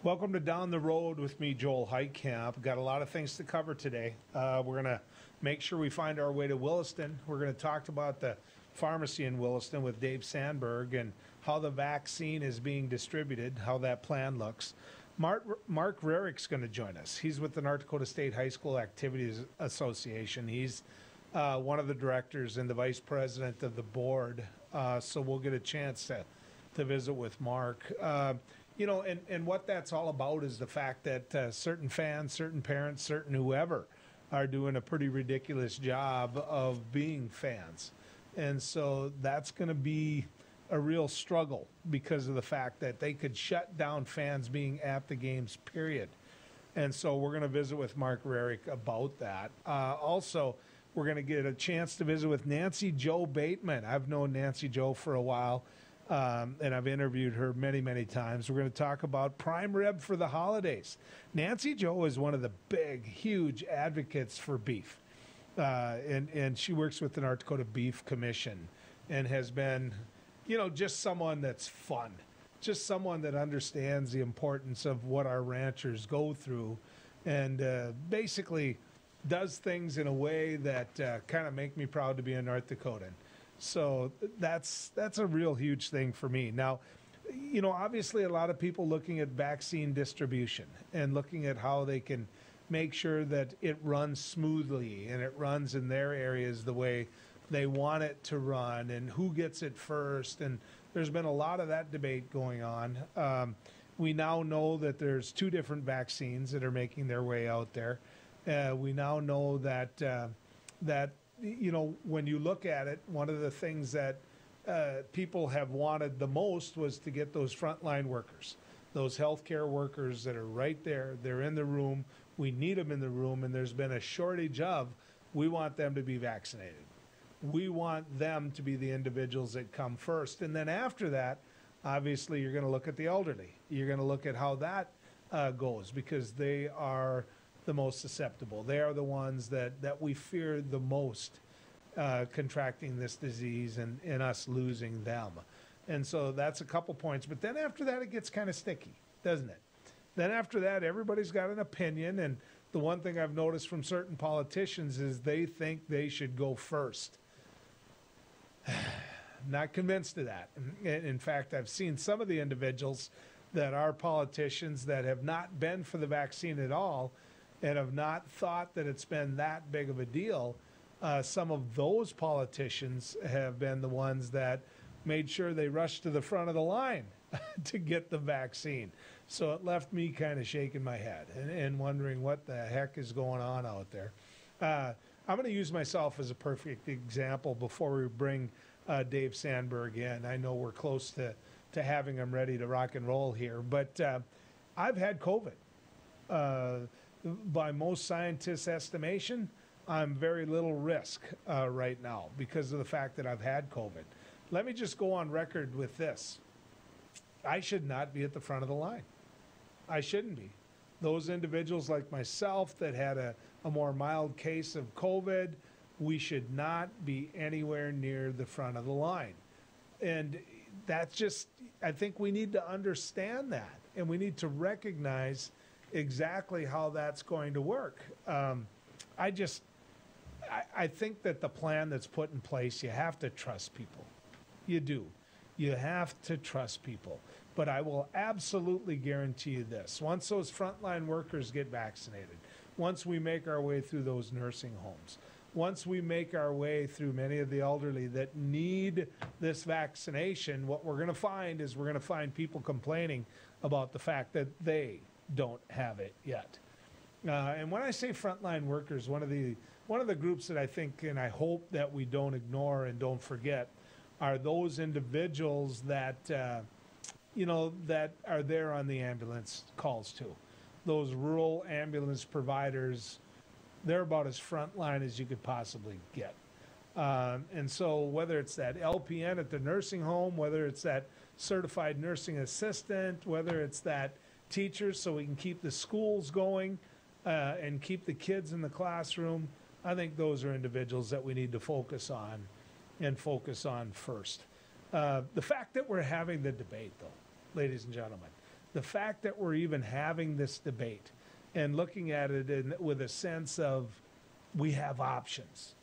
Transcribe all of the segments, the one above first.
Welcome to Down the Road with me, Joel Heitkamp. Got a lot of things to cover today. We're going to make sure we find our way to Williston. We're going to talk about the pharmacy in Williston with Dave Sandberg and how the vaccine is being distributed, how that plan looks. Mark Rarick's going to join us. He's with the North Dakota State High School Activities Association. He's one of the directors and the vice president of the board, so we'll get a chance to visit with Mark. And what that's all about is the fact that certain fans, certain parents, certain whoever are doing a pretty ridiculous job of being fans. And so that's going to be a real struggle because of the fact that they could shut down fans being at the games, period. And so we're going to visit with Mark Rarick about that. Also, we're going to get a chance to visit with Nancy Jo Bateman. I've known Nancy Jo for a while. And I've interviewed her many, many times. We're going to talk about prime rib for the holidays. Nancy Jo is one of the big, huge advocates for beef. And she works with the North Dakota Beef Commission and has been, just someone that's fun. Just someone that understands the importance of what our ranchers go through and basically does things in a way that kind of make me proud to be a North Dakotan. So that's a real huge thing for me. Now, obviously a lot of people looking at vaccine distribution and looking at how they can make sure that it runs smoothly and it runs in their areas the way they want it to run and who gets it first. And there's been a lot of that debate going on. We now know that there's 2 different vaccines that are making their way out there. We now know that when you look at it, one of the things that people have wanted the most was to get those frontline workers, those healthcare workers that are right there. They're in the room. We need them in the room, and there's been a shortage of. We want them to be vaccinated. We want them to be the individuals that come first. And then after that, obviously, you're going to look at the elderly. You're going to look at how that goes because they are the most susceptible. They are the ones that we fear the most contracting this disease and us losing them. And so that's a couple points. But then after that, it gets kind of sticky, doesn't it? Then after that, everybody's got an opinion. And the one thing I've noticed from certain politicians is they think they should go first. Not convinced of that. In fact, I've seen some of the individuals that are politicians that have not been for the vaccine at all and have not thought that it's been that big of a deal. Some of those politicians have been the ones that made sure they rushed to the front of the line to get the vaccine. So it left me kind of shaking my head and wondering what the heck is going on out there. I'm going to use myself as a perfect example before we bring Dave Sandberg in. I know we're close to having him ready to rock and roll here, but I've had COVID. By most scientists' estimation, I'm very little risk right now because of the fact that I've had COVID. Let me just go on record with this. I should not be at the front of the line. I shouldn't be. Those individuals like myself that had a more mild case of COVID, we should not be anywhere near the front of the line. And that's just, I think we need to understand that. And we need to recognize exactly how that's going to work. I think that the plan that's put in place, you have to trust people. You do. You have to trust people. But I will absolutely guarantee you this. Once those frontline workers get vaccinated, once we make our way through those nursing homes, once we make our way through many of the elderly that need this vaccination, what we're going to find is we're going to find people complaining about the fact that they don't have it yet. And when I say frontline workers, one of the groups that I think and I hope that we don't ignore and don't forget are those individuals that that are there on the ambulance calls too. Those rural ambulance providers, they're about as frontline as you could possibly get. And so whether it's that LPN at the nursing home, whether it's that certified nursing assistant, whether it's that teacher so we can keep the schools going and keep the kids in the classroom, I think those are individuals that we need to focus on and focus on first. The fact that we're having the debate, though, ladies and gentlemen, the fact that we're even having this debate and looking at it with a sense of we have options,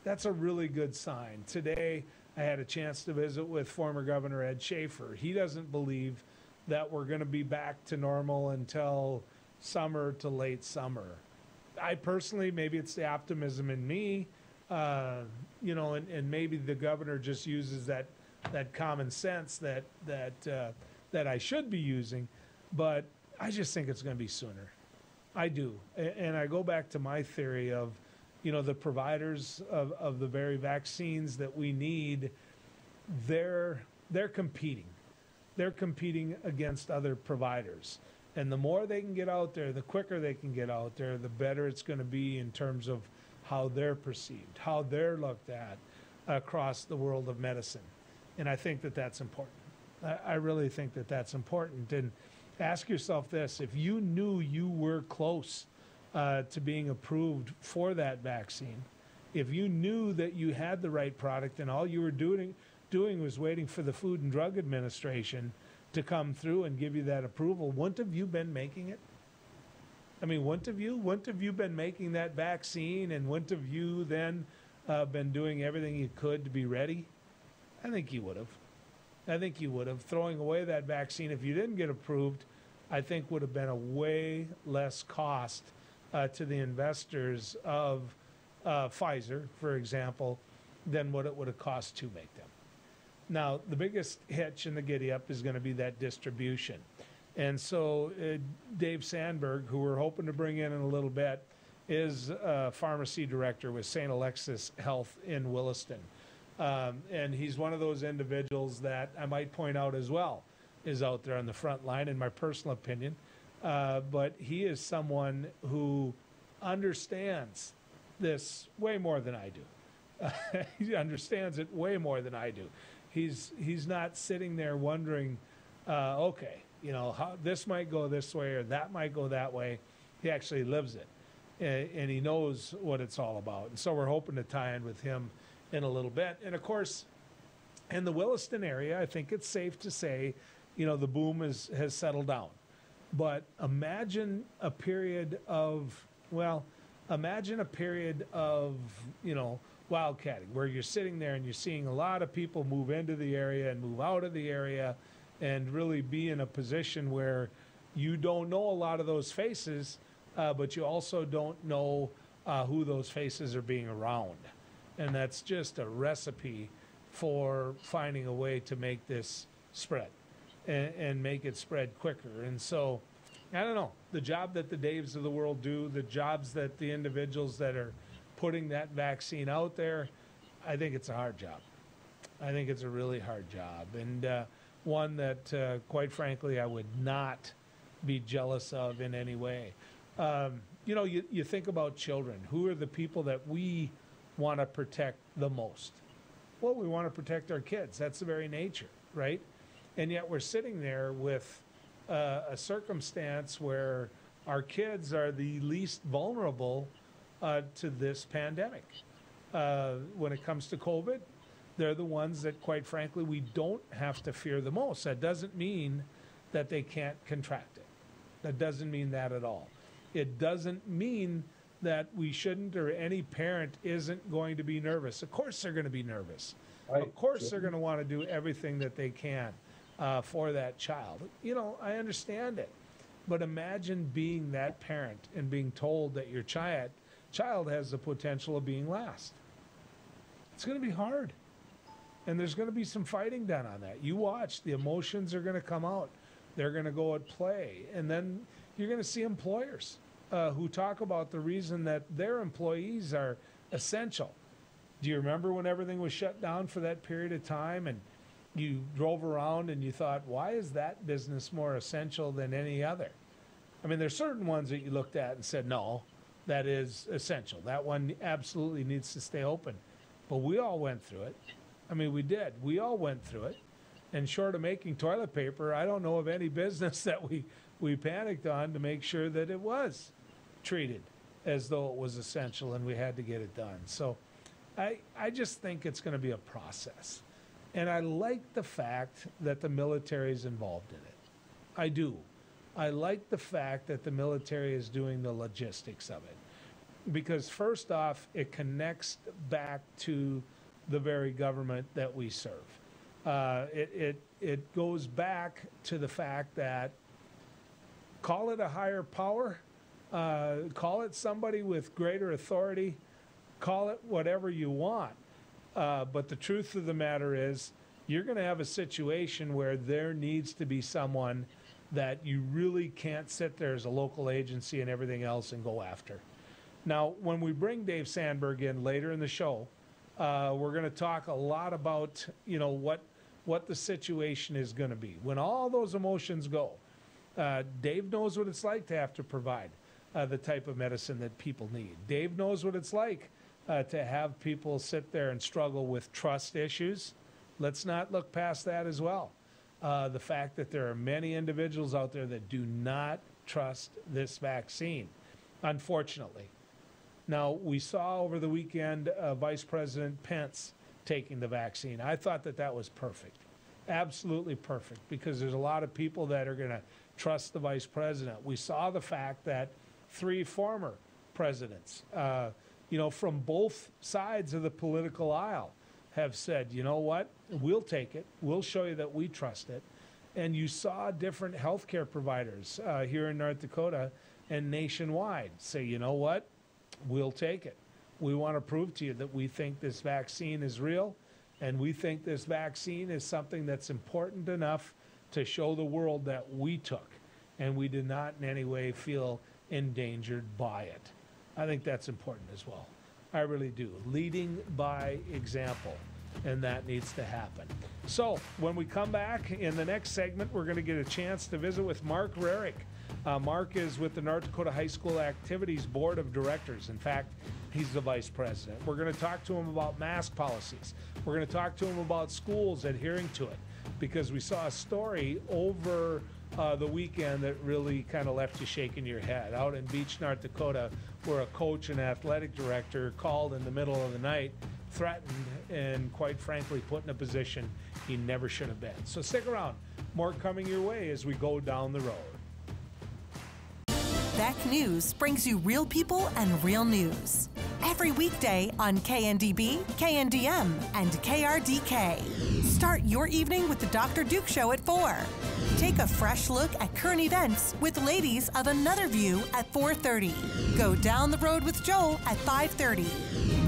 that's a really good sign. Today, I had a chance to visit with former Governor Ed Schaefer. He doesn't believe that we're going to be back to normal until summer to late summer. I personally, maybe it's the optimism in me, and maybe the governor just uses that common sense that I should be using, but I just think it's going to be sooner. I do, and I go back to my theory of, the providers of the very vaccines that we need, they're competing. They're competing against other providers. And the more they can get out there, the quicker they can get out there, the better it's going to be in terms of how they're perceived, how they're looked at across the world of medicine. And I think that that's important. I really think that that's important. And ask yourself this: if you knew you were close to being approved for that vaccine, if you knew that you had the right product and all you were doing was waiting for the Food and Drug Administration to come through and give you that approval, wouldn't have you been making it? I mean, wouldn't have you? Wouldn't have you been making that vaccine, and wouldn't have you then been doing everything you could to be ready? I think you would have. I think you would have. Throwing away that vaccine, if you didn't get approved, I think would have been a way less cost to the investors of Pfizer, for example, than what it would have cost to make them. Now, the biggest hitch in the giddy-up is going to be that distribution. And so Dave Sandberg, who we're hoping to bring in a little bit, is a pharmacy director with St. Alexis Health in Williston. And he's one of those individuals that I might point out as well is out there on the front line, in my personal opinion. But he is someone who understands this way more than I do. He understands it way more than I do. He's not sitting there wondering, okay, how this might go this way or that might go that way. He actually lives it, and he knows what it's all about. And so we're hoping to tie in with him in a little bit. And of course, in the Williston area, I think it's safe to say, the boom has settled down. But imagine a period of wildcatting, where you're sitting there and you're seeing a lot of people move into the area and move out of the area and really be in a position where you don't know a lot of those faces, but you also don't know who those faces are being around. And that's just a recipe for finding a way to make this spread and make it spread quicker. And so, I don't know, the job that the Daves of the world do, the jobs that the individuals that are putting that vaccine out there, I think it's a hard job. I think it's a really hard job, and one that, quite frankly, I would not be jealous of in any way. You think about children. Who are the people that we want to protect the most? Well, we want to protect our kids. That's the very nature, right? And yet we're sitting there with a circumstance where our kids are the least vulnerable to this pandemic. When it comes to COVID, they're the ones that, quite frankly, we don't have to fear the most. That doesn't mean that they can't contract it. That doesn't mean that at all. It doesn't mean that we shouldn't, or any parent isn't going to be nervous. Of course they're going to be nervous. Right. Of course they're going to want to do everything that they can for that child. I understand it. But imagine being that parent and being told that your child has the potential of being last. It's going to be hard. And there's going to be some fighting done on that. You watch, the emotions are going to come out. They're going to go at play. And then you're going to see employers who talk about the reason that their employees are essential. Do you remember when everything was shut down for that period of time and you drove around and you thought, why is that business more essential than any other? I mean, there's certain ones that you looked at and said, no, that is essential. That one absolutely needs to stay open. But we all went through it. I mean, we did. We all went through it. And short of making toilet paper, I don't know of any business that we panicked on to make sure that it was treated as though it was essential and we had to get it done. So I just think it's going to be a process. And I like the fact that the military is involved in it. I do. I like the fact that the military is doing the logistics of it. Because first off, it connects back to the very government that we serve. It goes back to the fact that, call it a higher power, call it somebody with greater authority, call it whatever you want. But the truth of the matter is, you're going to have a situation where there needs to be someone that you really can't sit there as a local agency and everything else and go after. Now, when we bring Dave Sandberg in later in the show, we're going to talk a lot about, what the situation is going to be. When all those emotions go, Dave knows what it's like to have to provide the type of medicine that people need. Dave knows what it's like to have people sit there and struggle with trust issues. Let's not look past that as well. The fact that there are many individuals out there that do not trust this vaccine, unfortunately. Now, we saw over the weekend Vice President Pence taking the vaccine. I thought that was perfect, absolutely perfect, because there's a lot of people that are going to trust the Vice President. We saw the fact that 3 former presidents, from both sides of the political aisle, have said, you know what, we'll take it. We'll show you that we trust it. And you saw different healthcare providers here in North Dakota and nationwide say, you know what, we'll take it. We want to prove to you that we think this vaccine is real, and we think this vaccine is something that's important enough to show the world that we took, and we did not in any way feel endangered by it. I think that's important as well. I really do. Leading by example, and that needs to happen. So when we come back in the next segment, we're going to get a chance to visit with Mark Rarick. Mark is with the North Dakota High School Activities Board of Directors. In fact, he's the vice president. We're going to talk to him about mask policies. We're going to talk to him about schools adhering to it, because we saw a story over the weekend that really kind of left you shaking your head. Out in Beach, North Dakota, where a coach and athletic director called in the middle of the night, threatened, and quite frankly put in a position he never should have been. So stick around. More coming your way as we go down the road. Beck News brings you real people and real news. Every weekday on KNDB, KNDM, and KRDK. Start your evening with the Dr. Duke Show at 4. Take a fresh look at current events with Ladies of Another View at 4:30. Go down the road with Joel at 5:30.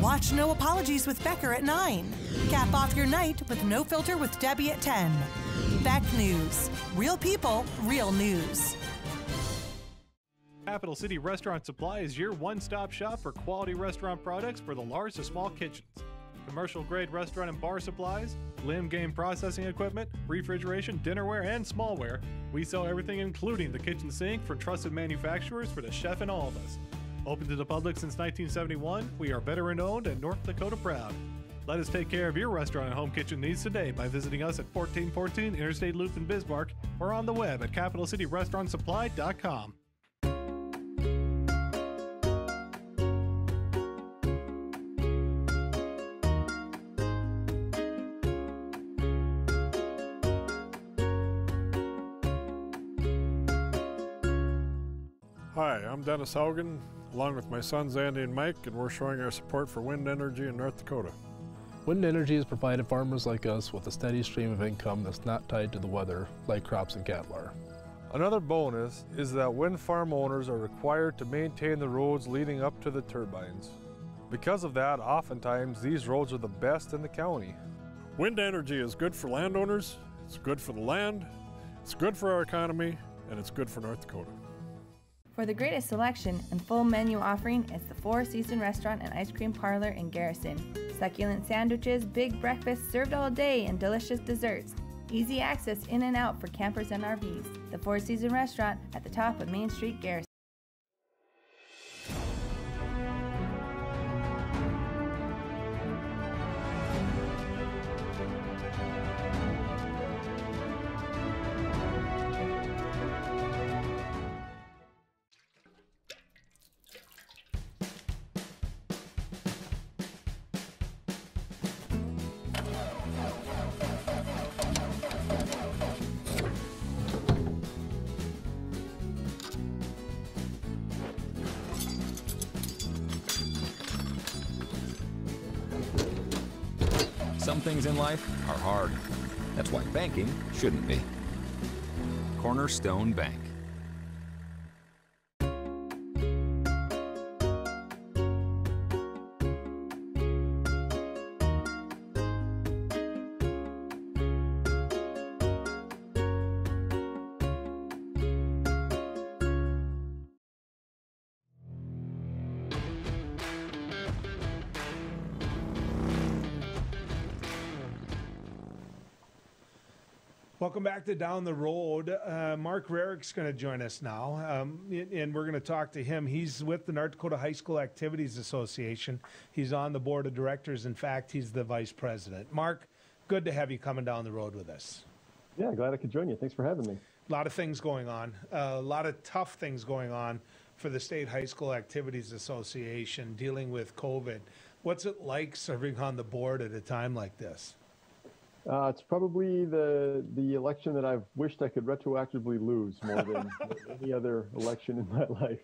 Watch No Apologies with Becker at 9. Cap off your night with No Filter with Debbie at 10. Beck News. Real people, real news. Capital City Restaurant Supply is your one-stop shop for quality restaurant products for the large to small kitchens. Commercial-grade restaurant and bar supplies, limb game processing equipment, refrigeration, dinnerware, and smallware. We sell everything including the kitchen sink from trusted manufacturers for the chef and all of us. Open to the public since 1971, we are veteran-owned and North Dakota proud. Let us take care of your restaurant and home kitchen needs today by visiting us at 1414 Interstate Loop in Bismarck or on the web at capitalcityrestaurantsupply.com. Hi, I'm Dennis Haugen, along with my sons Andy and Mike, and we're showing our support for wind energy in North Dakota. Wind energy has provided farmers like us with a steady stream of income that's not tied to the weather like crops and cattle are. Another bonus is that wind farm owners are required to maintain the roads leading up to the turbines. Because of that, oftentimes these roads are the best in the county. Wind energy is good for landowners, it's good for the land, it's good for our economy, and it's good for North Dakota. For the greatest selection and full menu offering, it's the Four Seasons Restaurant and Ice Cream Parlor in Garrison. Succulent sandwiches, big breakfasts served all day, and delicious desserts. Easy access in and out for campers and RVs. The Four Seasons Restaurant at the top of Main Street, Garrison. Some things in life are hard. That's why banking shouldn't be. Cornerstone Bank. Welcome back to Down the Road. Mark Rarick's going to join us now, and we're going to talk to him. He's with the North Dakota High School Activities Association. He's on the board of directors. In fact, he's the vice president. Mark, good to have you coming down the road with us. Yeah, glad I could join you. Thanks for having me. A lot of things going on, a lot of tough things going on for the State High School Activities Association dealing with COVID. What's it like serving on the board at a time like this? It's probably the election that I've wished I could retroactively lose more than any other election in my life.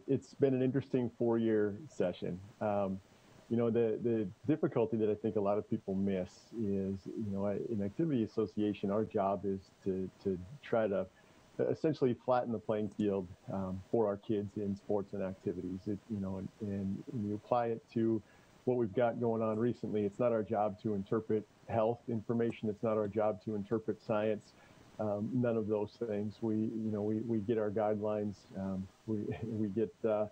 It's been an interesting 4-year session. The difficulty that I think a lot of people miss is, in Activity Association, our job is to try to essentially flatten the playing field for our kids in sports and activities. And you apply it to what we've got going on recently. It's not our job to interpret health information. It's not our job to interpret science. None of those things. We get our guidelines. We get the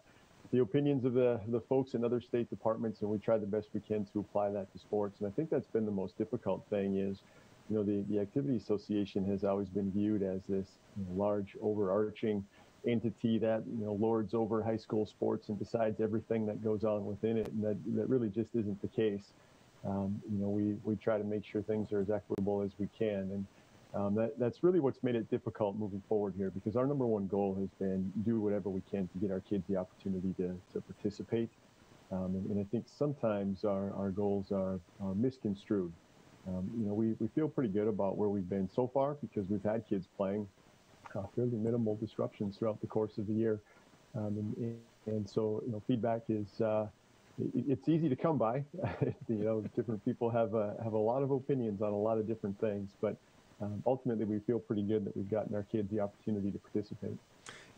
opinions of the folks in other state departments, and we try the best we can to apply that to sports. And I think that's been the most difficult thing is, the Activity Association has always been viewed as this large overarching entity that lords over high school sports and decides everything that goes on within it, and that really just isn't the case. We try to make sure things are as equitable as we can, and that's really what's made it difficult moving forward here, because our number one goal has been do whatever we can to get our kids the opportunity to participate, and I think sometimes our goals are misconstrued. We feel pretty good about where we've been so far because we've had kids playing fairly minimal disruptions throughout the course of the year. And so, feedback is, it's easy to come by. Different people have a lot of opinions on a lot of different things, but ultimately we feel pretty good that we've gotten our kids the opportunity to participate.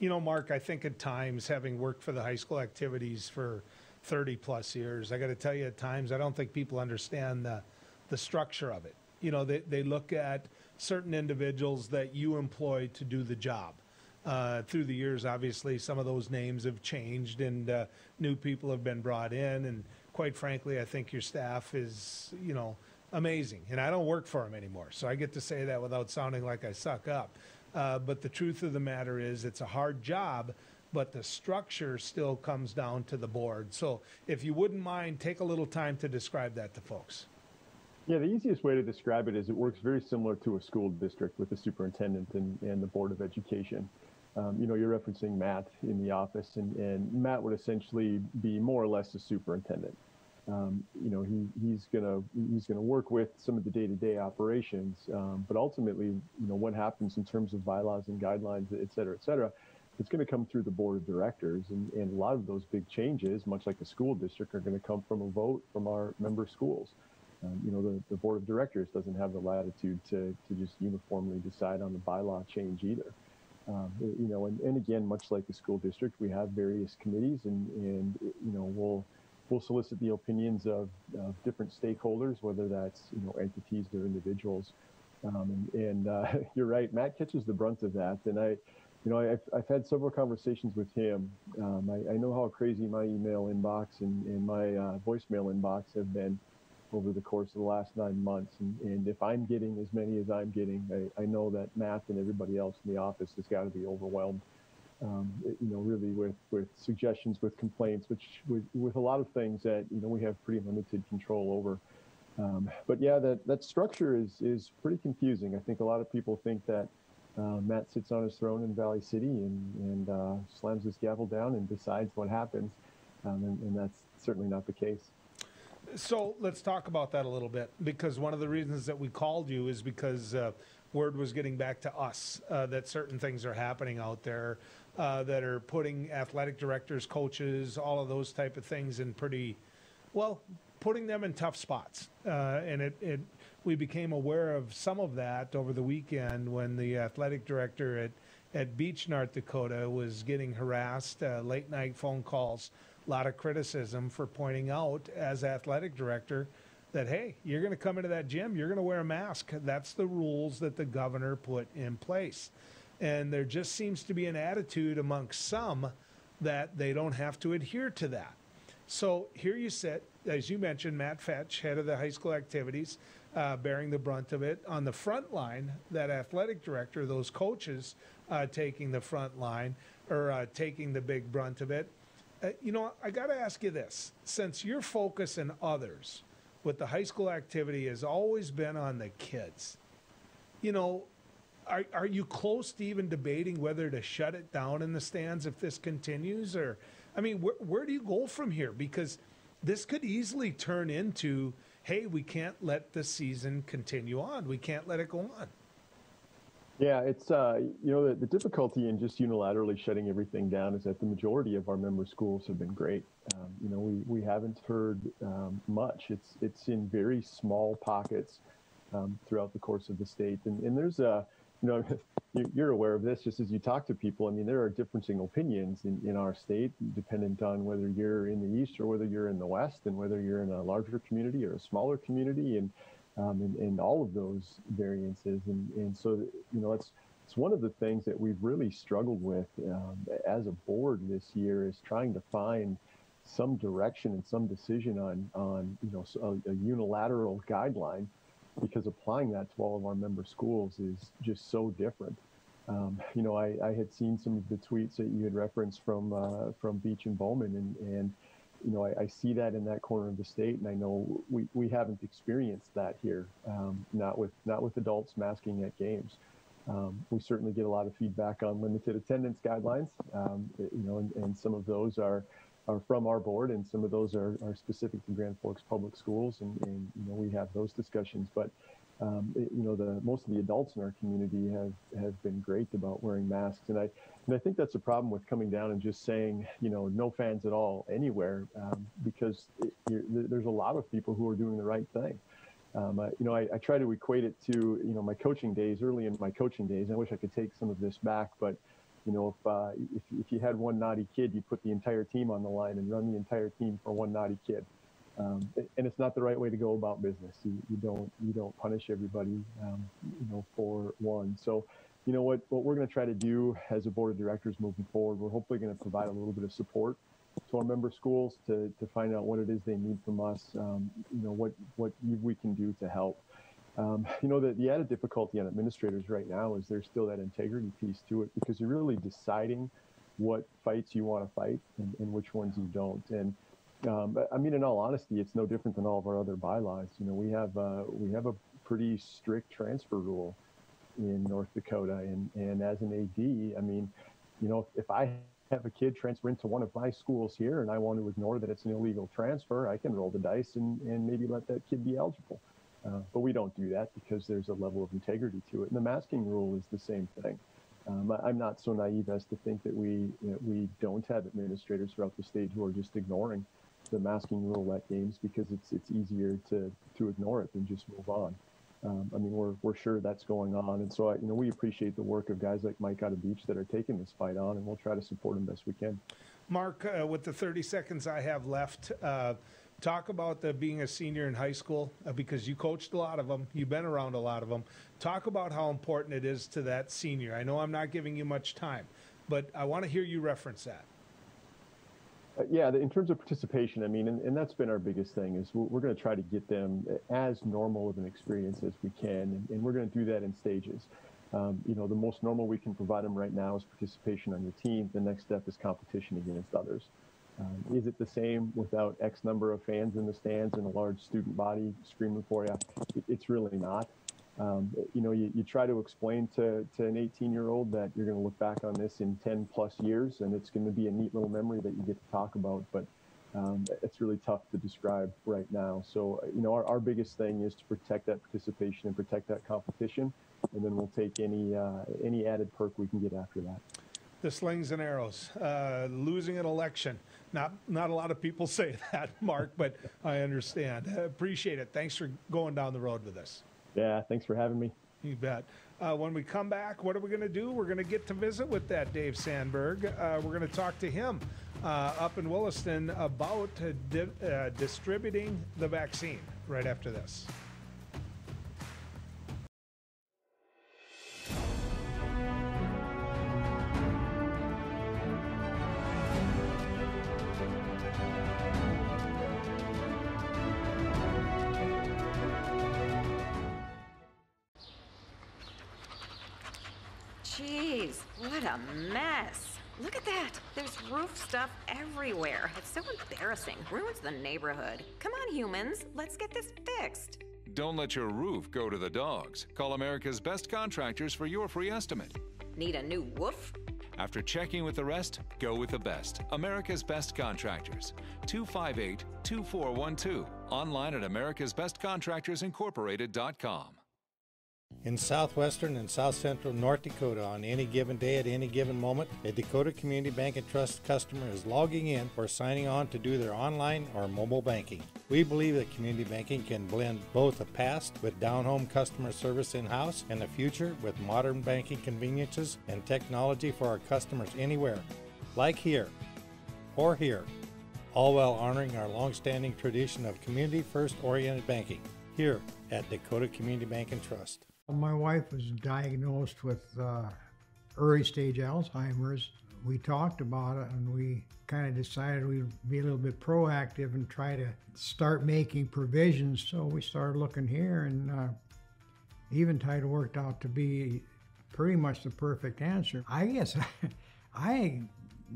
Mark, I think at times, having worked for the high school activities for 30 plus years, I got to tell you, at times, I don't think people understand the structure of it. They look at certain individuals that you employ to do the job. Through the years, obviously, some of those names have changed and new people have been brought in. And quite frankly, I think your staff is, amazing. And I don't work for them anymore, so I get to say that without sounding like I suck up. But the truth of the matter is it's a hard job, but the structure still comes down to the board. So if you wouldn't mind, take a little time to describe that to folks. Yeah, the easiest way to describe it is it works very similar to a school district with the superintendent and the Board of Education. You're referencing Matt in the office, and Matt would essentially be more or less a superintendent. He's gonna work with some of the day-to-day operations, but ultimately, what happens in terms of bylaws and guidelines, et cetera, it's going to come through the board of directors, and a lot of those big changes, much like a school district, are going to come from a vote from our member schools. The board of directors doesn't have the latitude to just uniformly decide on the bylaw change either. And again, much like a school district, we have various committees, and we'll solicit the opinions of different stakeholders, whether that's entities or individuals. You're right, Matt catches the brunt of that, and I've had several conversations with him. I know how crazy my email inbox and my voicemail inbox have been over the course of the last 9 months. And if I'm getting as many as I'm getting, I know that Matt and everybody else in the office has got to be overwhelmed, really with suggestions, with complaints, which with a lot of things that, we have pretty limited control over. But yeah, that structure is pretty confusing. I think a lot of people think that Matt sits on his throne in Valley City and slams his gavel down and decides what happens. And that's certainly not the case. So let's talk about that a little bit, because one of the reasons that we called you is because word was getting back to us that certain things are happening out there that are putting athletic directors, coaches, all of those type of things in pretty Well, putting them in tough spots. And we became aware of some of that over the weekend when the athletic director at Beach, North Dakota was getting harassed, late night phone calls, a lot of criticism for pointing out as athletic director that, hey, you're going to come into that gym, you're going to wear a mask. That's the rules that the governor put in place. And there just seems to be an attitude amongst some that they don't have to adhere to that. So here you sit, as you mentioned, Matt Fetch, head of the high school activities, bearing the brunt of it. On the front line, that athletic director, those coaches taking the front line or taking the big brunt of it. I got to ask you this. Since your focus and others with the high school activity has always been on the kids, are you close to even debating whether to shut it down in the stands if this continues? Or, I mean, where do you go from here? Because this could easily turn into, hey, we can't let the season continue on. We can't let it go on. Yeah, it's, the difficulty in just unilaterally shutting everything down is that the majority of our member schools have been great. We haven't heard much. It's in very small pockets throughout the course of the state. And there's you're aware of this just as you talk to people. I mean, there are differing opinions in our state, dependent on whether you're in the East or whether you're in the West, and whether you're in a larger community or a smaller community, and all of those variances. And so, it's one of the things that we've really struggled with as a board this year, is trying to find some direction and some decision on a unilateral guideline, because applying that to all of our member schools is just so different. I had seen some of the tweets that you had referenced from Beach and Bowman, and I see that in that corner of the state, and I know we haven't experienced that here, not with adults masking at games. We certainly get a lot of feedback on limited attendance guidelines, and some of those are from our board, and some of those are specific to Grand Forks Public Schools, and we have those discussions. But most of the adults in our community have been great about wearing masks, and I think that's a problem with coming down and just saying no fans at all anywhere, because there's a lot of people who are doing the right thing. I try to equate it to my coaching days, early in my coaching days. I wish I could take some of this back, but if you had one naughty kid, you'd put the entire team on the line and run the entire team for one naughty kid. And it's not the right way to go about business. You don't punish everybody, for one. So, what we're going to try to do as a board of directors moving forward, we're hopefully going to provide a little bit of support to our member schools to find out what it is they need from us, what we can do to help. The added difficulty on administrators right now is there's still that integrity piece to it, because you're really deciding what fights you want to fight and which ones you don't. And in all honesty, it's no different than all of our other bylaws. We have a pretty strict transfer rule in North Dakota, and as an AD, if I have a kid transfer into one of my schools here and I want to ignore that it's an illegal transfer, I can roll the dice and maybe let that kid be eligible. But we don't do that because there's a level of integrity to it. And the masking rule is the same thing. I'm not so naive as to think that we don't have administrators throughout the state who are just ignoring the masking rule at games, because it's easier to ignore it than just move on. We're sure that's going on. And so, we appreciate the work of guys like Mike out of Beach that are taking this fight on, and we'll try to support them best we can. Mark, with the 30 seconds I have left, talk about being a senior in high school, because you coached a lot of them. You've been around a lot of them. Talk about how important it is to that senior. I know I'm not giving you much time, but I want to hear you reference that. In terms of participation, and that's been our biggest thing, is we're going to try to get them as normal of an experience as we can, and we're going to do that in stages. The most normal we can provide them right now is participation on your team. The next step is competition against others. Is it the same without X number of fans in the stands and a large student body screaming for you? It's really not. You try to explain to an 18-year-old that you're going to look back on this in 10 plus years, and it's going to be a neat little memory that you get to talk about, but it's really tough to describe right now. So, our biggest thing is to protect that participation and protect that competition, and then we'll take any added perk we can get after that. The slings and arrows, losing an election. Not a lot of people say that, Mark, but I understand. Appreciate it. Thanks for going down the road with us. Yeah, thanks for having me. You bet. When we come back, what are we going to do? We're going to get to visit with that Dave Sandberg. We're going to talk to him up in Williston about distributing the vaccine right after this. Jeez, what a mess. Look at that. There's roof stuff everywhere. It's so embarrassing. Ruins the neighborhood. Come on, humans. Let's get this fixed. Don't let your roof go to the dogs. Call America's Best Contractors for your free estimate. Need a new woof? After checking with the rest, go with the best. America's Best Contractors. 258-2412. Online at americasbestcontractorsincorporated.com. In southwestern and south central North Dakota, on any given day at any given moment, a Dakota Community Bank and Trust customer is logging in or signing on to do their online or mobile banking. We believe that community banking can blend both the past with down-home customer service in-house and the future with modern banking conveniences and technology for our customers anywhere, like here or here, all while honoring our long-standing tradition of community-first oriented banking here at Dakota Community Bank and Trust. My wife was diagnosed with early stage Alzheimer's. We talked about it and we kind of decided we'd be a little bit proactive and try to start making provisions. So we started looking here, and Eventide worked out to be pretty much the perfect answer. I guess I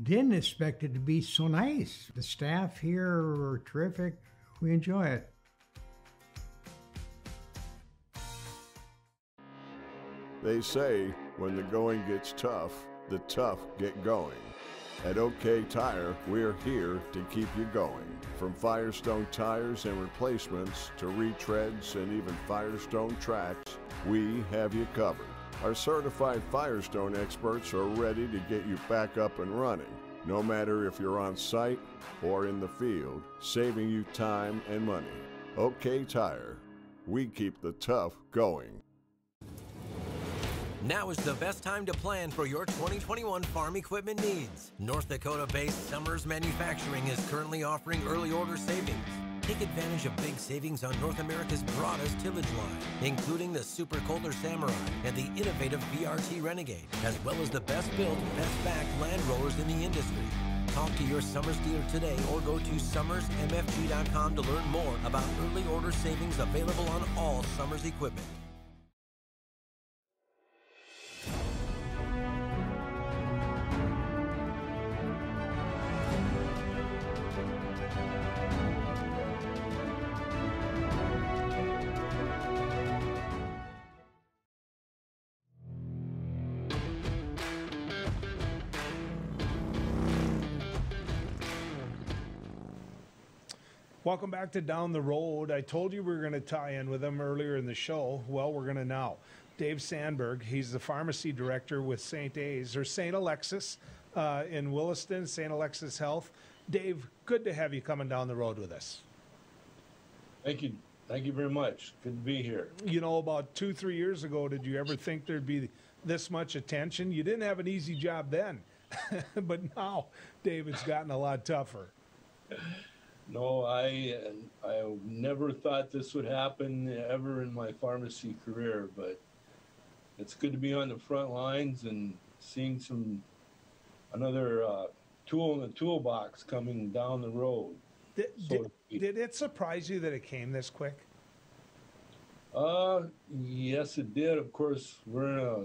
didn't expect it to be so nice. The staff here are terrific. We enjoy it. They say when the going gets tough, the tough get going. At OK Tire, we're here to keep you going. From Firestone tires and replacements to retreads and even Firestone tracks, we have you covered. Our certified Firestone experts are ready to get you back up and running, no matter if you're on site or in the field, saving you time and money. OK Tire, we keep the tough going. Now is the best time to plan for your 2021 farm equipment needs. North Dakota-based Summers Manufacturing is currently offering early order savings. Take advantage of big savings on North America's broadest tillage line, including the Super Kohler Samurai and the innovative VRT Renegade, as well as the best built, best backed land rollers in the industry. Talk to your Summers dealer today or go to summersmfg.com to learn more about early order savings available on all Summers equipment. Welcome back to Down the Road. I told you we were going to tie in with him earlier in the show. Well, we're going to now. Dave Sandberg, he's the pharmacy director with St. A's, or St. Alexis in Williston, St. Alexis Health. Dave, good to have you coming down the road with us. Thank you. Thank you very much. Good to be here. You know, about 2-3 years ago, did you ever think there'd be this much attention? You didn't have an easy job then, but now, Dave, it's gotten a lot tougher. No, I never thought this would happen ever in my pharmacy career, but it's good to be on the front lines and seeing another tool in the toolbox coming down the road. Did it surprise you that it came this quick? Yes, it did. Of course, we're in a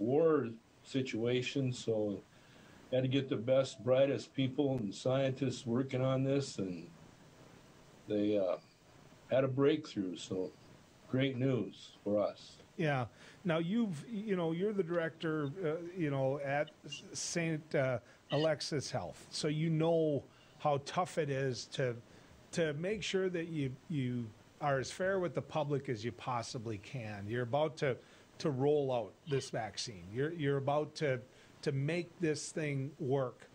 war situation, so had to get the best, brightest people and scientists working on this, and they had a breakthrough. So, great news for us. Yeah. Now you're the director, at St. Alexis Health, so you know how tough it is to make sure that you are as fair with the public as you possibly can. You're about to roll out this vaccine. You're about to make this thing work.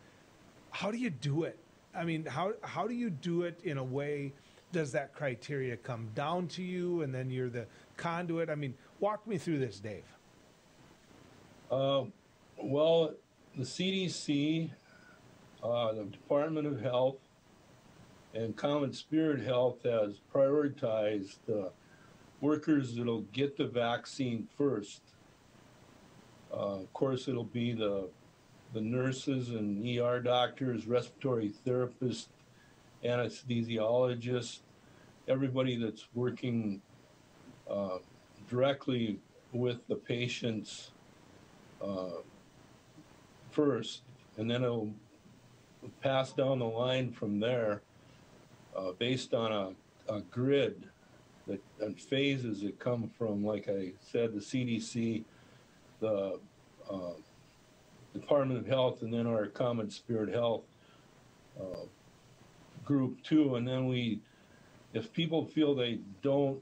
how do you do it? I mean, how do you do it in a way? Does that criteria come down to you, and then you're the conduit? I mean, walk me through this, Dave. Well, the CDC, the Department of Health, and Common Spirit Health has prioritized workers that'll get the vaccine first. Of course, it'll be the nurses and ER doctors, respiratory therapists, anesthesiologists, everybody that's working directly with the patients first, and then it'll pass down the line from there based on a grid and phases that come from, like I said, the CDC, the Department of Health, and then our Common Spirit Health group too. And then if people feel they don't,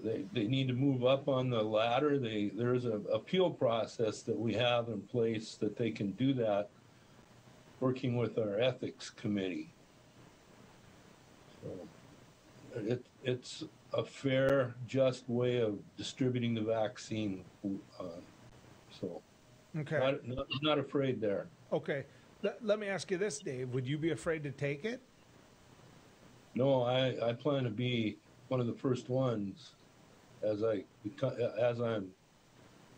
they need to move up on the ladder, there's an appeal process that we have in place that they can do that, working with our ethics committee. So it's a fair, just way of distributing the vaccine. So Okay. not afraid there. Okay. Let me ask you this, Dave. Would you be afraid to take it? No, I plan to be one of the first ones as I'm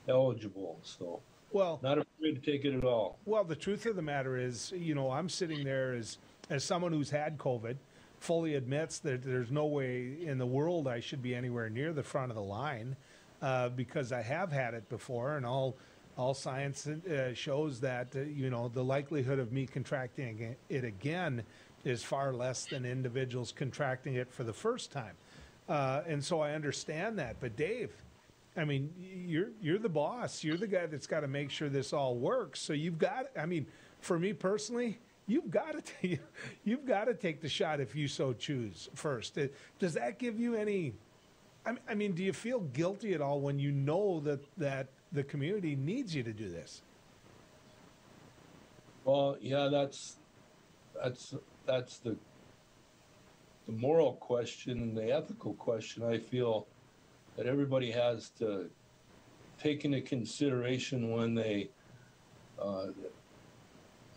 eligible. So, well, not afraid to take it at all. Well, the truth of the matter is, I'm sitting there as someone who's had COVID, fully admits that there's no way in the world I should be anywhere near the front of the line because I have had it before, and all science shows that the likelihood of me contracting it again is far less than individuals contracting it for the first time. And so I understand that. But Dave, I mean, you're the boss. You're the guy that's got to make sure this all works. So you've got, I mean, for me personally, you've got to take the shot if you so choose first. Does that give you any, I mean, do you feel guilty at all when you know that the community needs you to do this? Well, yeah, that's the moral question and the ethical question I feel that everybody has to take into consideration when they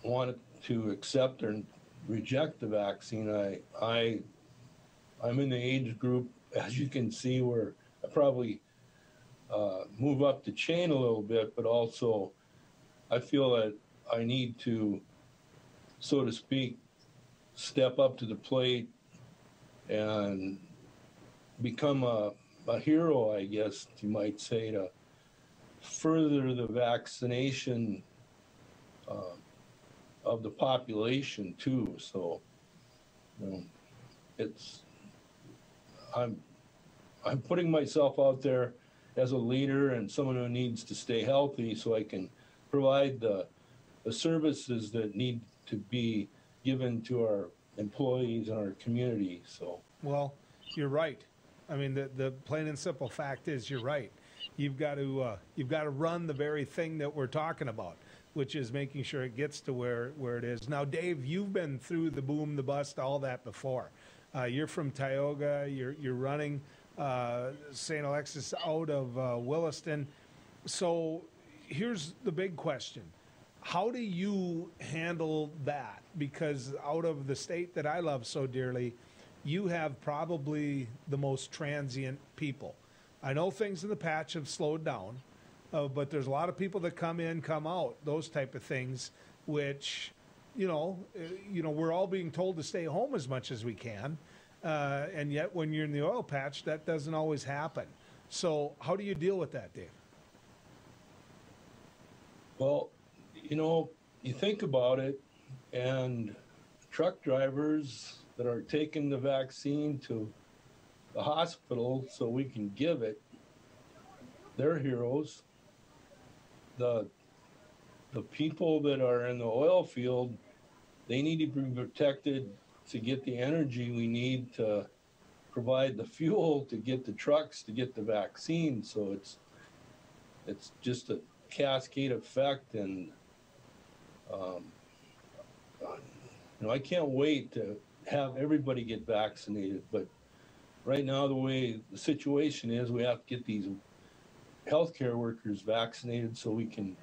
want to accept or reject the vaccine. I'm in the age group, as you can see, where I probably move up the chain a little bit, but also I feel that I need to, so to speak, step up to the plate and become a hero, I guess you might say, to further the vaccination of the population too. So, I'm putting myself out there as a leader and someone who needs to stay healthy so I can provide the services that need to be given to our employees and our community. So, well, you're right. I mean, the plain and simple fact is you're right. You've got to run the very thing that we're talking about, which is making sure it gets to where it is. Now, Dave, you've been through the boom, the bust, all that before. You're from Tioga. You're running St. Alexis out of Williston. So here's the big question. How do you handle that? Because out of the state that I love so dearly, you have probably the most transient people. I know things in the patch have slowed down, but there's a lot of people that come in, come out, those type of things, which, we're all being told to stay home as much as we can. And yet when you're in the oil patch, that doesn't always happen. So how do you deal with that, Dave? Well, you think about it, and truck drivers that are taking the vaccine to the hospital so we can give it, they're heroes. The people that are in the oil field, they need to be protected to get the energy we need to provide the fuel to get the trucks to get the vaccine. So it's just a cascade effect, and I can't wait to have everybody get vaccinated, but right now the way the situation is, we have to get these healthcare workers vaccinated so we can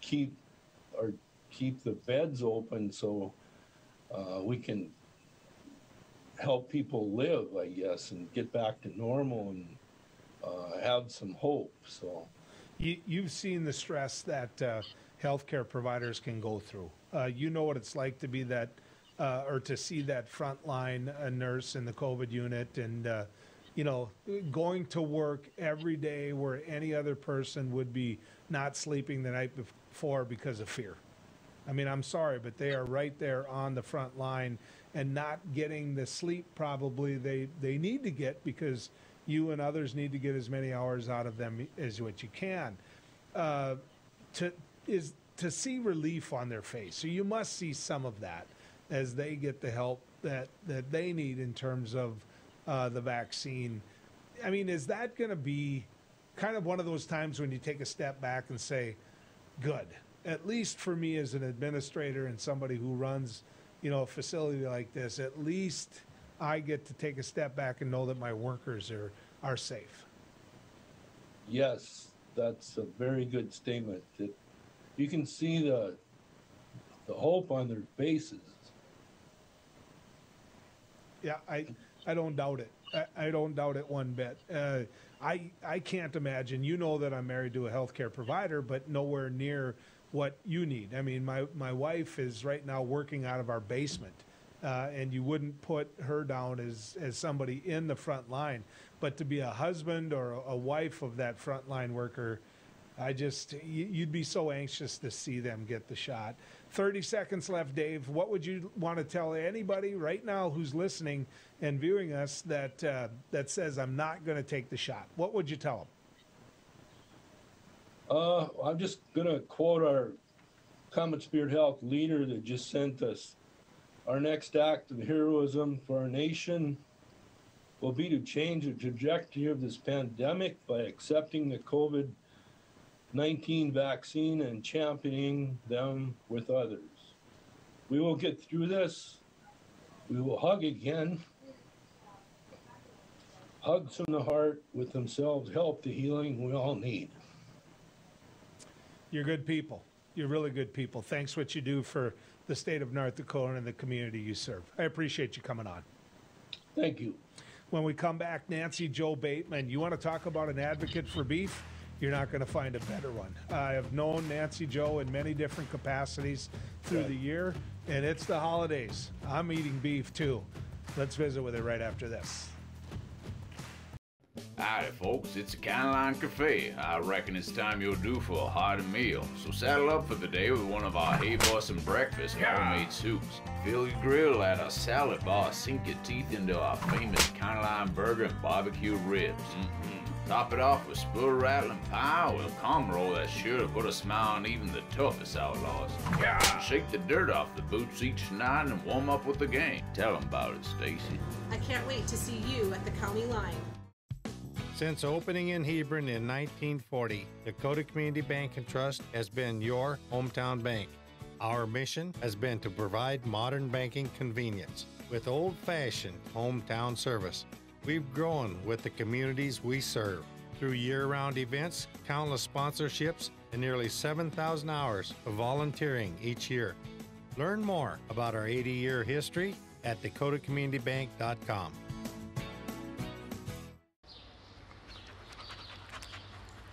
keep the beds open so we can help people live, I guess, and get back to normal and have some hope. So you've seen the stress that healthcare providers can go through. You know what it's like to be that or to see that frontline nurse in the COVID unit and going to work every day where any other person would be not sleeping the night before because of fear. I mean, I'm sorry, but they are right there on the front line and not getting the sleep probably they need to get, because you and others need to get as many hours out of them as what you can. To see relief on their face. So you must see some of that as they get the help that they need in terms of the vaccine. I mean, is that going to be kind of one of those times when you take a step back and say, good, at least for me as an administrator and somebody who runs, a facility like this, at least I get to take a step back and know that my workers are safe? Yes, that's a very good statement. That you can see the hope on their faces. Yeah, I don't doubt it. I don't doubt it one bit. I can't imagine. You know that I'm married to a healthcare provider, but nowhere near what you need. I mean, my wife is right now working out of our basement, and you wouldn't put her down as somebody in the front line. But to be a husband or a wife of that frontline worker, you'd be so anxious to see them get the shot. 30 seconds left, Dave. What would you want to tell anybody right now who's listening and viewing us that says, I'm not going to take the shot? What would you tell them? I'm just going to quote our Common Spirit Health leader that just sent us. Our next act of heroism for our nation will be to change the trajectory of this pandemic by accepting the COVID-19 vaccine and championing them with others. We will get through this. We will hug again. Hugs from the heart with themselves help the healing we all need. You're good people. You're really good people. Thanks what you do for the state of North Dakota and the community you serve. I appreciate you coming on. Thank you. When we come back, Nancy Jo Bateman, you want to talk about an advocate for beef? You're not going to find a better one. I have known Nancy Jo in many different capacities through the year, and it's the holidays. I'm eating beef too. Let's visit with her right after this. Howdy folks, it's a Caroline Cafe. I reckon it's time you're due for a hearty meal. So saddle up for the day with one of our Hey Boston breakfast homemade soups. Fill your grill at our salad bar, sink your teeth into our famous Caroline burger and barbecue ribs. Top it off with spoon-rattling pie with a cum roll that's sure to put a smile on even the toughest outlaws. Shake the dirt off the boots each night and warm up with the gang. Tell them about it, Stacy. I can't wait to see you at the county line. Since opening in Hebron in 1940, Dakota Community Bank and Trust has been your hometown bank. Our mission has been to provide modern banking convenience with old-fashioned hometown service. We've grown with the communities we serve through year-round events, countless sponsorships, and nearly 7,000 hours of volunteering each year. Learn more about our 80-year history at dakotacommunitybank.com.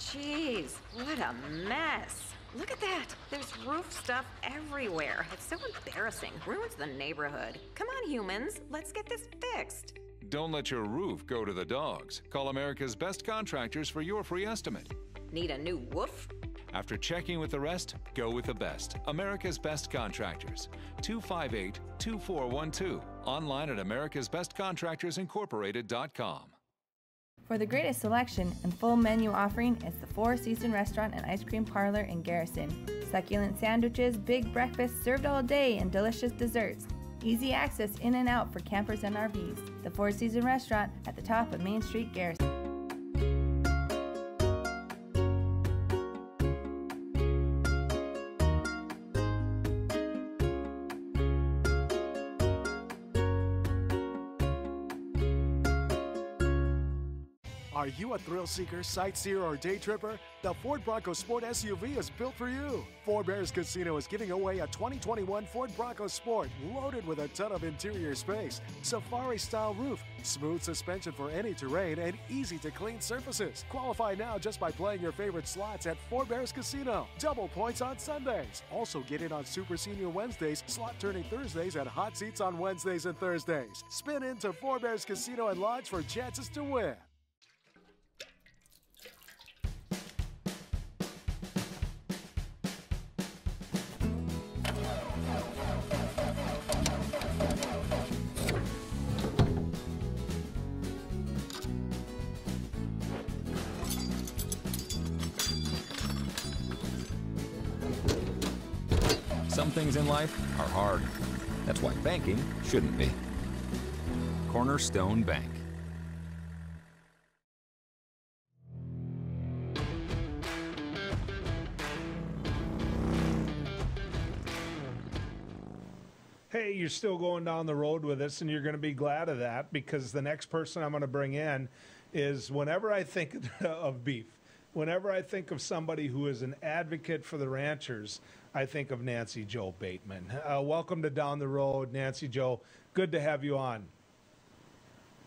Jeez, what a mess. Look at that. There's roof stuff everywhere. It's so embarrassing. Ruins the neighborhood. Come on, humans. Let's get this fixed. Don't let your roof go to the dogs. Call America's Best Contractors for your free estimate. Need a new woof? After checking with the rest, go with the best. America's Best Contractors. 258-2412. Online at americasbestcontractorsincorporated.com. For the greatest selection and full menu offering, it's the Four Seasons Restaurant and Ice Cream Parlor in Garrison. Succulent sandwiches, big breakfasts served all day, and delicious desserts. Easy access in and out for campers and RVs. The Four Seasons Restaurant at the top of Main Street, Garrison. Are you a thrill seeker, sightseer, or day tripper? The Ford Bronco Sport SUV is built for you. Fort Bears Casino is giving away a 2021 Ford Bronco Sport loaded with a ton of interior space, safari-style roof, smooth suspension for any terrain, and easy-to-clean surfaces. Qualify now just by playing your favorite slots at Fort Bears Casino. Double points on Sundays. Also get in on Super Senior Wednesdays, slot turning Thursdays, and hot seats on Wednesdays and Thursdays. Spin into Fort Bears Casino and Lodge for chances to win. Some things in life are hard. That's why banking shouldn't be. Cornerstone Bank. Hey, you're still going down the road with us, and you're going to be glad of that, because the next person I'm going to bring in is, whenever I think of beef, whenever I think of somebody who is an advocate for the ranchers, I think of Nancy Jo Bateman. Welcome to Down the Road, Nancy Jo. Good to have you on.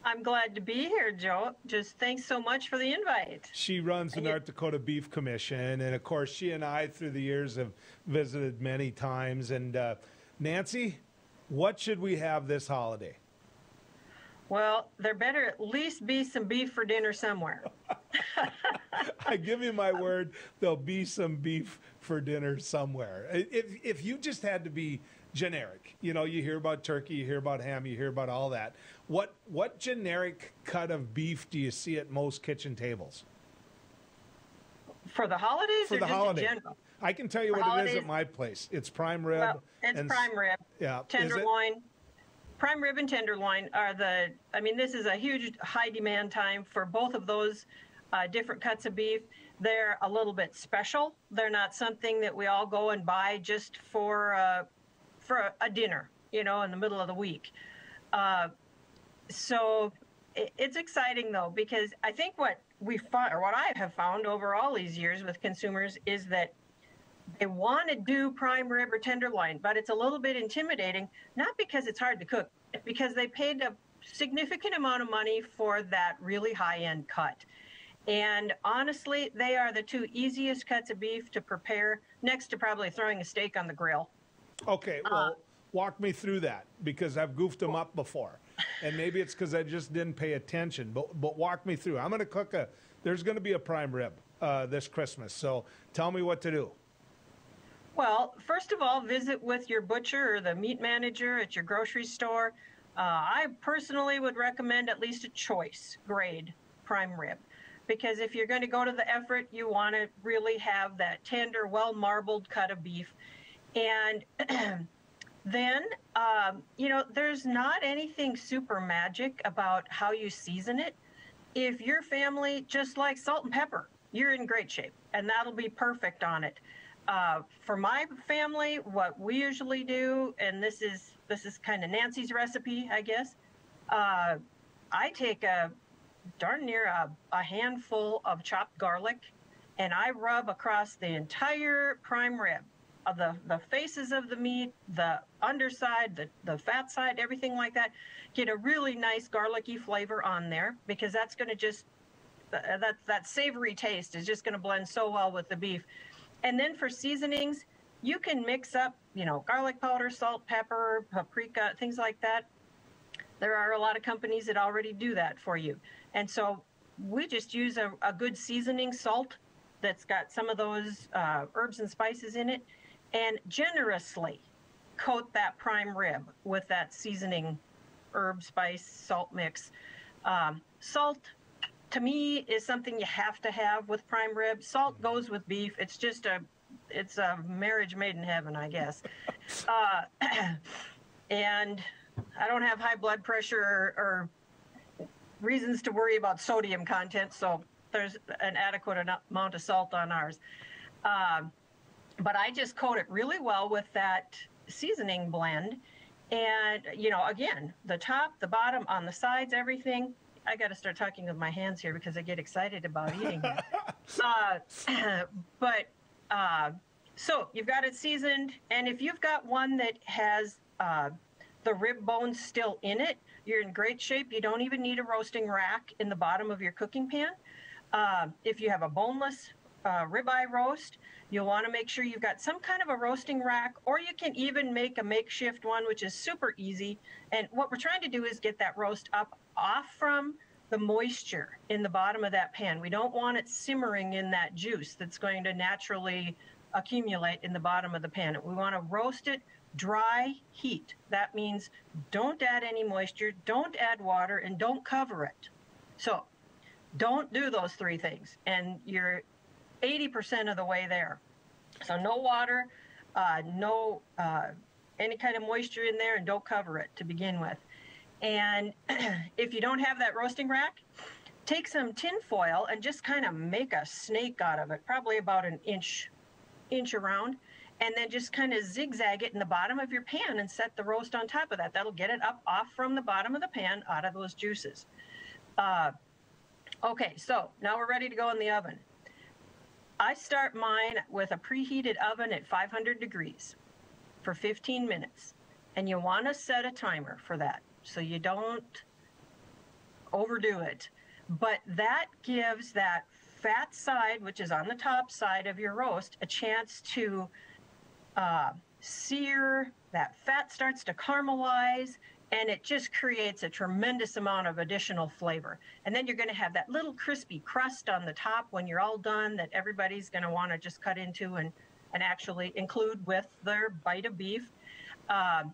I'm glad to be here, Joe. Just thanks so much for the invite. She runs the North Dakota Beef Commission, and of course, she and I, through the years, have visited many times. And Nancy, what should we have this holiday? Well, there better at least be some beef for dinner somewhere. I give you my word, there'll be some beef for dinner somewhere. If you just had to be generic, you know, you hear about turkey, you hear about ham, you hear about all that. What generic cut of beef do you see at most kitchen tables? For the holidays, for or the just holiday? in general? I can tell you For what holidays, it is at my place. It's prime rib. Well, it's prime rib. Yeah. Tenderloin. Prime rib and tenderloin are this is a huge high demand time for both of those different cuts of beef. They're a little bit special. They're not something that we all go and buy just for a dinner, you know, in the middle of the week. So it's exciting though, because I think what I have found over all these years with consumers is that they want to do prime rib or tenderloin, but it's a little bit intimidating, not because it's hard to cook, because they paid a significant amount of money for that really high-end cut. And honestly, they are the two easiest cuts of beef to prepare, next to probably throwing a steak on the grill. Okay, well, walk me through that, because I've goofed them up before. And maybe it's because I just didn't pay attention, but walk me through. I'm going to cook there's going to be a prime rib this Christmas, so tell me what to do. Well, first of all, visit with your butcher or the meat manager at your grocery store. I personally would recommend at least a choice grade prime rib, because if you're going to go to the effort, you want to really have that tender, well-marbled cut of beef. And then, there's not anything super magic about how you season it. If your family just likes salt and pepper, you're in great shape, and that'll be perfect on it. For my family, what we usually do, and this is kind of Nancy's recipe, I guess. I take darn near a handful of chopped garlic, and I rub across the entire prime rib, of the faces of the meat, the underside, the fat side, everything like that. Get a really nice garlicky flavor on there, because that's going to just that savory taste is just going to blend so well with the beef. And then for seasonings, you can mix up, garlic powder, salt, pepper, paprika, things like that. There are a lot of companies that already do that for you. And so we just use a good seasoning salt that's got some of those herbs and spices in it, and generously coat that prime rib with that seasoning herb, spice, salt mix. Salt, to me, is something you have to have with prime rib. Salt goes with beef. It's a marriage made in heaven, I guess. And I don't have high blood pressure or reasons to worry about sodium content, so there's an adequate amount of salt on ours. But I just coat it really well with that seasoning blend. And, again, the top, the bottom, on the sides, everything, I got to start talking with my hands here because I get excited about eating it. So you've got it seasoned, and if you've got one that has the rib bones still in it, you're in great shape. You don't even need a roasting rack in the bottom of your cooking pan. If you have a boneless ribeye roast, you'll want to make sure you've got some kind of a roasting rack, or you can even make a makeshift one, which is super easy. And what we're trying to do is get that roast up off from the moisture in the bottom of that pan. We don't want it simmering in that juice that's going to naturally accumulate in the bottom of the pan. We want to roast it dry heat. That means don't add any moisture, don't add water, and don't cover it. So don't do those three things, and you're 80% of the way there. So no water, no any kind of moisture in there, and don't cover it to begin with. And if you don't have that roasting rack, take some tin foil and just kind of make a snake out of it, probably about an inch around, and then just kind of zigzag it in the bottom of your pan and set the roast on top of that. That'll get it up off from the bottom of the pan out of those juices. Okay, so now we're ready to go in the oven. I start mine with a preheated oven at 500 degrees for 15 minutes. And you want to set a timer for that so you don't overdo it. But that gives that fat side, which is on the top side of your roast, a chance to sear. That fat starts to caramelize, and it just creates a tremendous amount of additional flavor. And then you're going to have that little crispy crust on the top when you're all done that everybody's going to want to just cut into and actually include with their bite of beef.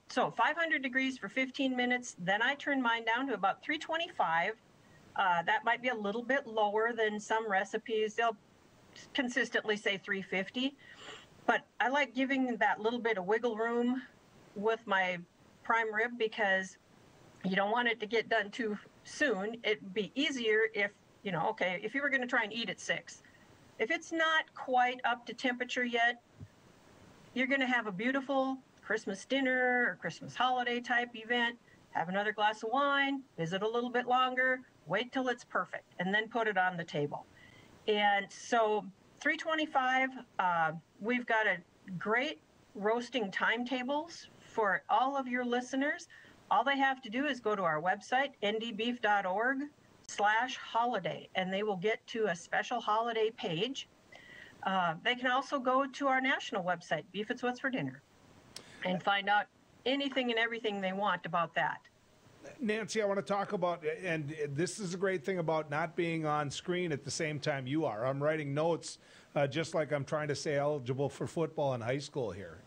So 500 degrees for 15 minutes. Then I turn mine down to about 325. That might be a little bit lower than some recipes. They'll consistently say 350. But I like giving that little bit of wiggle room with my prime rib because you don't want it to get done too soon. It'd be easier if, you know, okay, if you were going to try and eat at 6. If it's not quite up to temperature yet, you're going to have a beautiful Christmas dinner or Christmas holiday type event, have another glass of wine, visit a little bit longer, wait till it's perfect, and then put it on the table. And so 325, we've got a great roasting timetables for all of your listeners. All they have to do is go to our website, ndbeef.org/holiday, and they will get to a special holiday page. They can also go to our national website, Beef It's What's for Dinner, and find out anything and everything they want about that. Nancy, I want to talk about, and this is a great thing about not being on screen at the same time you are. I'm writing notes just like I'm trying to stay eligible for football in high school here.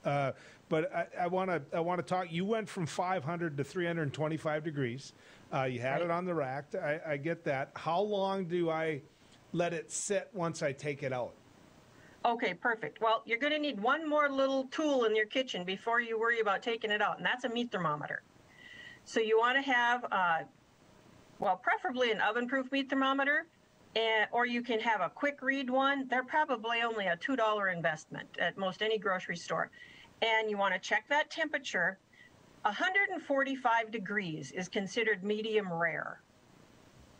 But I want to talk. You went from 500 to 325 degrees. You had it on the rack. I get that. How long do I let it sit once I take it out? Okay, perfect. Well, you're going to need one more little tool in your kitchen before you worry about taking it out, and that's a meat thermometer. So you want to have, well, preferably an oven-proof meat thermometer, or you can have a quick read one. They're probably only a $2 investment at most any grocery store. And you want to check that temperature. 145 degrees is considered medium rare.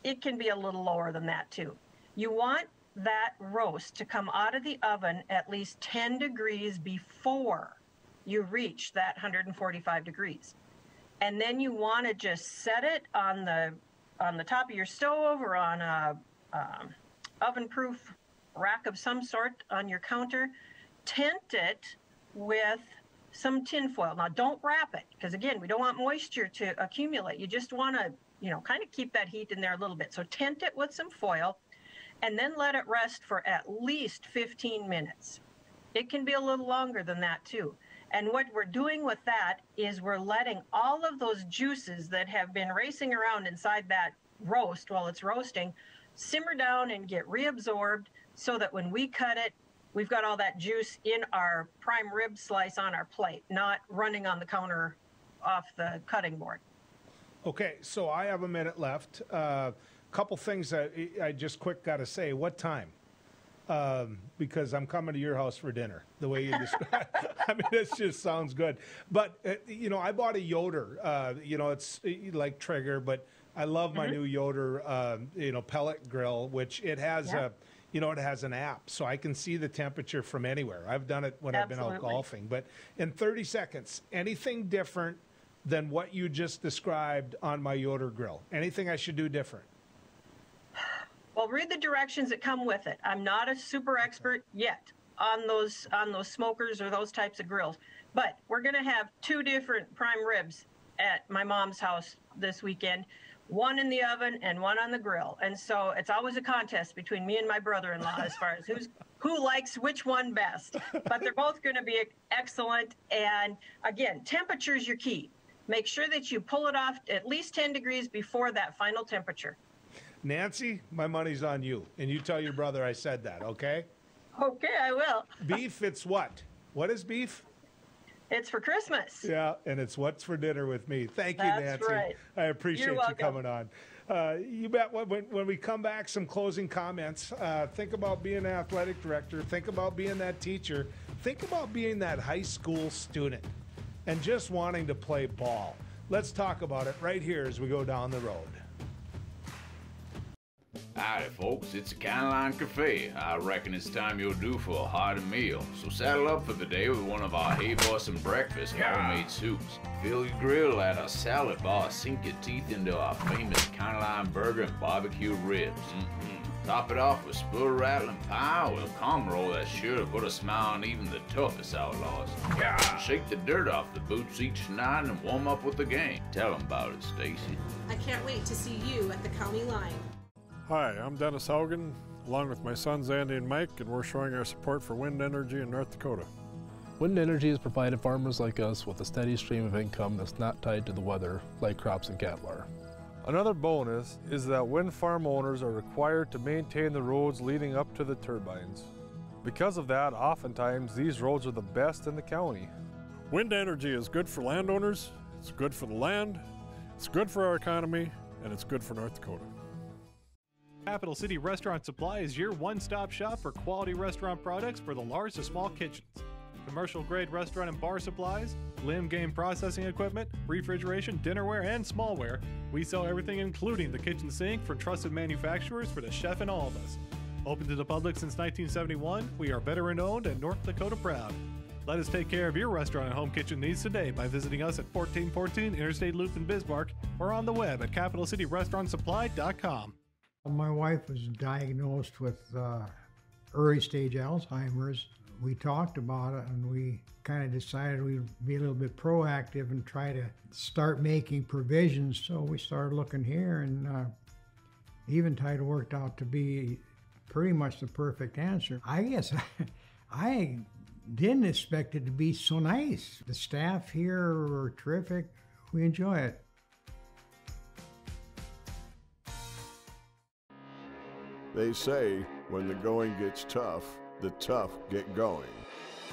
It can be a little lower than that too. You want that roast to come out of the oven at least 10 degrees before you reach that 145 degrees. And then you want to just set it on the top of your stove or on a oven-proof rack of some sort on your counter. Tent it with some tin foil. Now, don't wrap it because, again, we don't want moisture to accumulate. You just want to, you know, kind of keep that heat in there a little bit. So tent it with some foil and then let it rest for at least 15 minutes. It can be a little longer than that, too. And what we're doing with that is we're letting all of those juices that have been racing around inside that roast while it's roasting simmer down and get reabsorbed so that when we cut it, we've got all that juice in our prime rib slice on our plate, not running on the counter off the cutting board. Okay, so I have a minute left. Couple things that I just quick got to say. What time? Because I'm coming to your house for dinner, the way you describe. I mean, this just sounds good. But, you know, I bought a Yoder. You know, it's like Traeger, but I love my new Yoder, pellet grill, which it has it has an app, so I can see the temperature from anywhere. I've done it when I've been out golfing. But in 30 seconds, anything different than what you just described on my Yoder grill? Anything I should do different? Well, read the directions that come with it. I'm not a super expert yet on those smokers or those types of grills, but we're going to have 2 different prime ribs at my mom's house this weekend, one in the oven and one on the grill. And so it's always a contest between me and my brother-in-law as far as who likes which one best. But they're both going to be excellent. And again, temperature is your key. Make sure that you pull it off at least 10 degrees before that final temperature. Nancy, my money's on you. And you tell your brother I said that, okay? Okay, I will. Beef, it's what? What is beef? It's for Christmas. Yeah, and it's what's for dinner with me. Thank you, That's Nancy. right. I appreciate You're you welcome. coming on. You bet. When we come back, some closing comments. Think about being an athletic director. Think about being that teacher. Think about being that high school student and just wanting to play ball. Let's talk about it right here as we go down the road. Howdy, folks. It's a Caneline Cafe. I reckon it's time you're due for a hearty meal. So saddle up for the day with one of our Hey Boston breakfast homemade soups. Fill your grill at a salad bar. Sink your teeth into our famous Caneline burger and barbecue ribs. Top it off with spoon-rattling pie with a calm roll that's sure to put a smile on even the toughest outlaws. Shake the dirt off the boots each night and warm up with the game. Tell them about it, Stacy. I can't wait to see you at the county line. Hi, I'm Dennis Haugen, along with my sons Andy and Mike, and we're showing our support for wind energy in North Dakota. Wind energy has provided farmers like us with a steady stream of income that's not tied to the weather like crops and cattle are. Another bonus is that wind farm owners are required to maintain the roads leading up to the turbines. Because of that, oftentimes these roads are the best in the county. Wind energy is good for landowners, it's good for the land, it's good for our economy, and it's good for North Dakota. Capital City Restaurant Supply is your one-stop shop for quality restaurant products for the large to small kitchens. Commercial-grade restaurant and bar supplies, limb game processing equipment, refrigeration, dinnerware, and smallware. We sell everything including the kitchen sink from trusted manufacturers for the chef and all of us. Open to the public since 1971, we are veteran-owned and North Dakota proud. Let us take care of your restaurant and home kitchen needs today by visiting us at 1414 Interstate Loop in Bismarck or on the web at capitalcityrestaurantsupply.com. My wife was diagnosed with early stage Alzheimer's. We talked about it and we kind of decided we'd be a little bit proactive and try to start making provisions. So we started looking here, and Eventide worked out to be pretty much the perfect answer. I guess I didn't expect it to be so nice. The staff here are terrific. We enjoy it. They say when the going gets tough, the tough get going.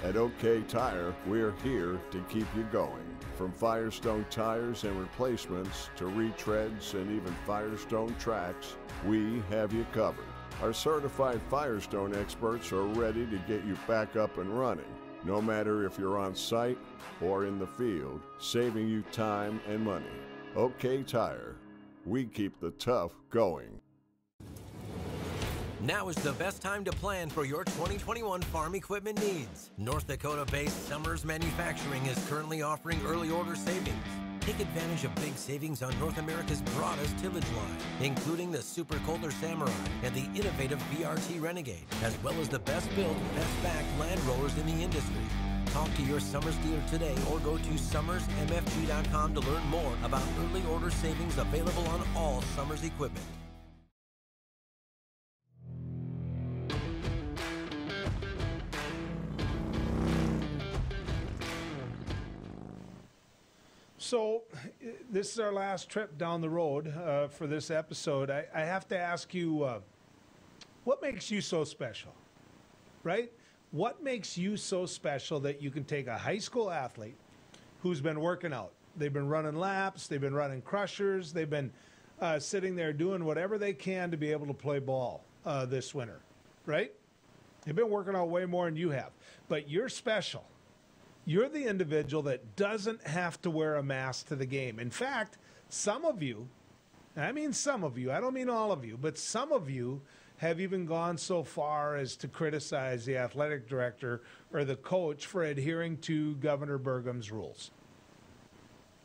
At OK Tire, we're here to keep you going. From Firestone tires and replacements to retreads and even Firestone tracks, we have you covered. Our certified Firestone experts are ready to get you back up and running, no matter if you're on site or in the field, saving you time and money. OK Tire, we keep the tough going. Now is the best time to plan for your 2021 farm equipment needs. North Dakota-based Summers Manufacturing is currently offering early order savings. Take advantage of big savings on North America's broadest tillage line, including the Super Coulter Samurai and the innovative VRT Renegade, as well as the best built, best backed land rollers in the industry. Talk to your Summers dealer today or go to summersmfg.com to learn more about early order savings available on all Summers equipment. So this is our last trip down the road for this episode. I have to ask you, what makes you so special, right? What makes you so special that you can take a high school athlete who's been working out? They've been running laps, they've been running crushers, they've been sitting there doing whatever they can to be able to play ball this winter, right? They've been working out way more than you have, but you're special. You're the individual that doesn't have to wear a mask to the game. In fact, some of you and I mean some of you, I don't mean all of you, but some of you have even gone so far as to criticize the athletic director or the coach for adhering to Governor Burgum's rules.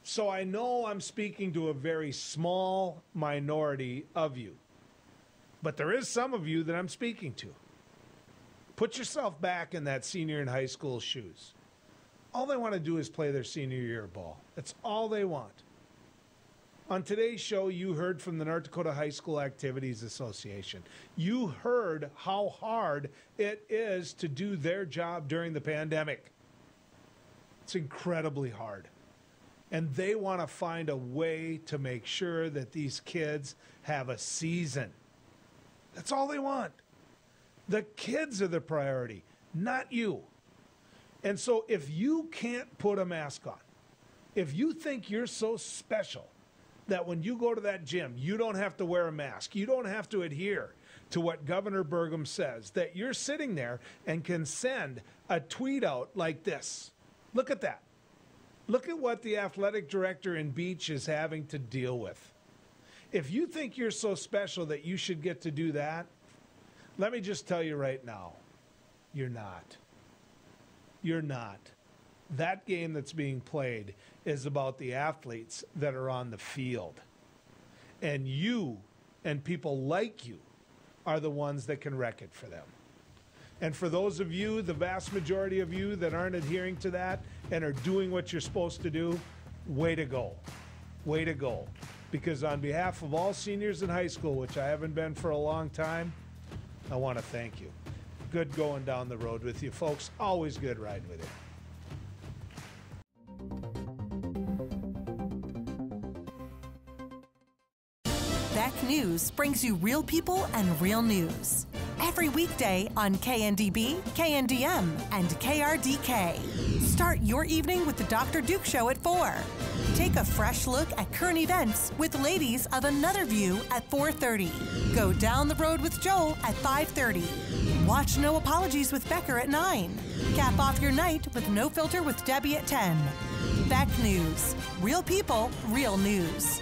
So I know I'm speaking to a very small minority of you, but there is some of you that I'm speaking to. Put yourself back in that senior in high school shoes. All they want to do is play their senior year ball. That's all they want. On today's show, you heard from the North Dakota High School Activities Association. You heard how hard it is to do their job during the pandemic. It's incredibly hard. And they want to find a way to make sure that these kids have a season. That's all they want. The kids are the priority, not you. And so if you can't put a mask on, if you think you're so special that when you go to that gym, you don't have to wear a mask, you don't have to adhere to what Governor Burgum says, that you're sitting there and can send a tweet out like this. Look at that. Look at what the athletic director in Beach is having to deal with. If you think you're so special that you should get to do that, let me just tell you right now, you're not. You're not. That game that's being played is about the athletes that are on the field. And you and people like you are the ones that can wreck it for them. And for those of you, the vast majority of you that aren't adhering to that and are doing what you're supposed to do, way to go. Way to go. Because on behalf of all seniors in high school, which I haven't been for a long time, I want to thank you. Good going down the road with you, folks. Always good riding with you. Beck News brings you real people and real news. Every weekday on KNDB, KNDM, and KRDK. Start your evening with the Dr. Duke Show at 4. Take a fresh look at current events with Ladies of Another View at 4:30. Go down the road with Joel at 5:30. Watch No Apologies with Becker at 9. Cap off your night with No Filter with Debbie at 10. Beck News. Real people, real news.